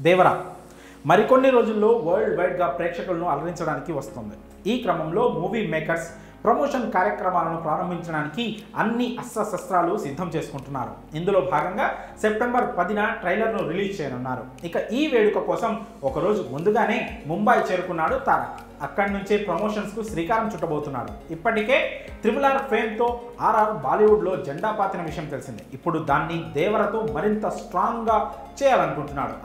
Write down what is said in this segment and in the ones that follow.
దేవరా మరికొన్ని రోజుల్లో వరల్డ్ వైడ్గా ప్రేక్షకులను అలరించడానికి వస్తుంది. ఈ క్రమంలో మూవీ మేకర్స్ ప్రమోషన్ కార్యక్రమాలను ప్రారంభించడానికి అన్ని అస్త్రశస్త్రాలు సిద్ధం చేసుకుంటున్నారు. ఇందులో భాగంగా సెప్టెంబర్ 10న ట్రైలర్ను రిలీజ్ చేయనున్నారు. ఇక ఈ వేడుక కోసం ఒకరోజు ముందుగానే ముంబై చేరుకున్నాడు తారక్. అక్కడి నుంచే ప్రమోషన్స్కు శ్రీకారం చుట్టబోతున్నాడు. ఇప్పటికే RRR ఫేమ్తో RR బాలీవుడ్లో జెండా పాతిన విషయం తెలిసిందే. ఇప్పుడు దాన్ని దేవరతో మరింత స్ట్రాంగ్గా చేయాలనుకుంటున్నాడు.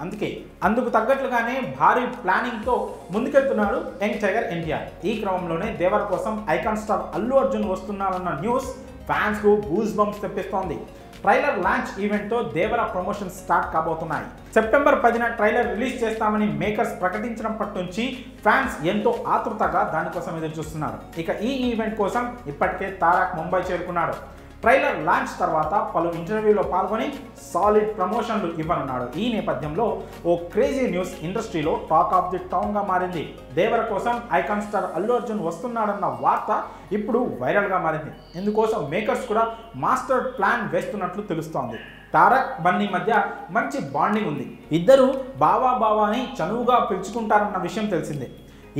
అందుకు తగ్గట్లుగానే భారీ ప్లానింగ్తో ముందుకెళ్తున్నాడు యంగ్ టైగర్ ఎన్టీఆర్. ఈ క్రమంలోనే దేవర కోసం ఐకాన్ స్టార్ అల్లు అర్జున్ వస్తున్నారన్న న్యూస్ ఫ్యాన్స్కు గూస్ బంప్స్ తెప్పిస్తోంది. ట్రైలర్ లాంచ్ ఈవెంట్తో దేవర ప్రమోషన్స్ స్టార్ట్ కాబోతున్నాయి. సెప్టెంబర్ 10న ట్రైలర్ రిలీజ్ చేస్తామని మేకర్స్ ప్రకటించినప్పటి నుంచి ఫ్యాన్స్ ఎంతో ఆతృతగా దానికోసం ఎదురు చూస్తున్నారు. ఇక ఈ ఈవెంట్ కోసం ఇప్పటికే తారక్ ముంబై చేరుకున్నాడు. ట్రైలర్ లాంచ్ తర్వాత పలు ఇంటర్వ్యూలో పాల్గొని సాలిడ్ ప్రమోషన్లు ఇవ్వనున్నాడు. ఈ నేపథ్యంలో ఓ క్రేజీ న్యూస్ ఇండస్ట్రీలో టాక్ ఆఫ్ ది టౌన్గా మారింది. దేవర కోసం ఐకాన్ స్టార్ అల్లు అర్జున్ వస్తున్నాడన్న వార్త ఇప్పుడు వైరల్గా మారింది. ఇందుకోసం మేకర్స్ కూడా మాస్టర్ ప్లాన్ వేస్తున్నట్లు తెలుస్తోంది. తారక్ బన్నీ మధ్య మంచి బాండింగ్ ఉంది. ఇద్దరు బావా అని చనువుగా పిలుచుకుంటారన్న విషయం తెలిసిందే.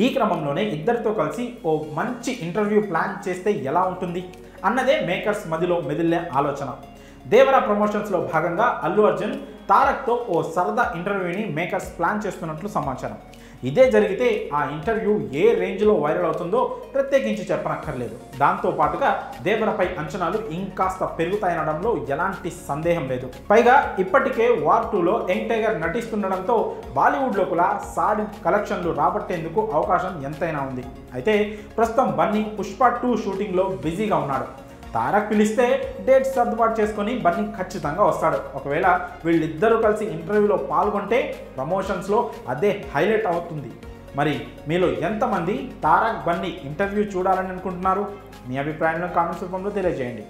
ఈ క్రమంలోనే ఇద్దరితో కలిసి ఓ మంచి ఇంటర్వ్యూ ప్లాన్ చేస్తే ఎలా ఉంటుంది అన్నదే మేకర్స్ మదిలో మెదిలే ఆలోచన. దేవర ప్రమోషన్స్లో భాగంగా అల్లు అర్జున్ తారక్తో ఓ సరదా ఇంటర్వ్యూని మేకర్స్ ప్లాన్ చేస్తున్నట్లు సమాచారం. ఇదే జరిగితే ఆ ఇంటర్వ్యూ ఏ రేంజ్లో వైరల్ అవుతుందో ప్రత్యేకించి చెప్పనక్కర్లేదు. దాంతోపాటుగా దేవరపై అంచనాలు ఇంకాస్త పెరుగుతాయనడంలో ఎలాంటి సందేహం లేదు. పైగా ఇప్పటికే వార్ 2లో యంగ్ టైగర్ నటిస్తుండడంతో బాలీవుడ్లో కూడా సాలిడ్ కలెక్షన్లు రాబట్టేందుకు అవకాశం ఎంతైనా ఉంది. అయితే ప్రస్తుతం బన్నీ పుష్ప 2 షూటింగ్లో బిజీగా ఉన్నాడు. తారక్ పిలిస్తే డేట్ సర్దుబాటు చేసుకొని బన్నీ ఖచ్చితంగా వస్తాడు. ఒకవేళ వీళ్ళిద్దరూ కలిసి ఇంటర్వ్యూలో పాల్గొంటే ప్రమోషన్స్లో అదే హైలైట్ అవుతుంది. మరి మీలో ఎంతమంది తారక్ బన్నీ ఇంటర్వ్యూ చూడాలని అనుకుంటున్నారు? మీ అభిప్రాయాలను కామెంట్స్ రూపంలో తెలియజేయండి.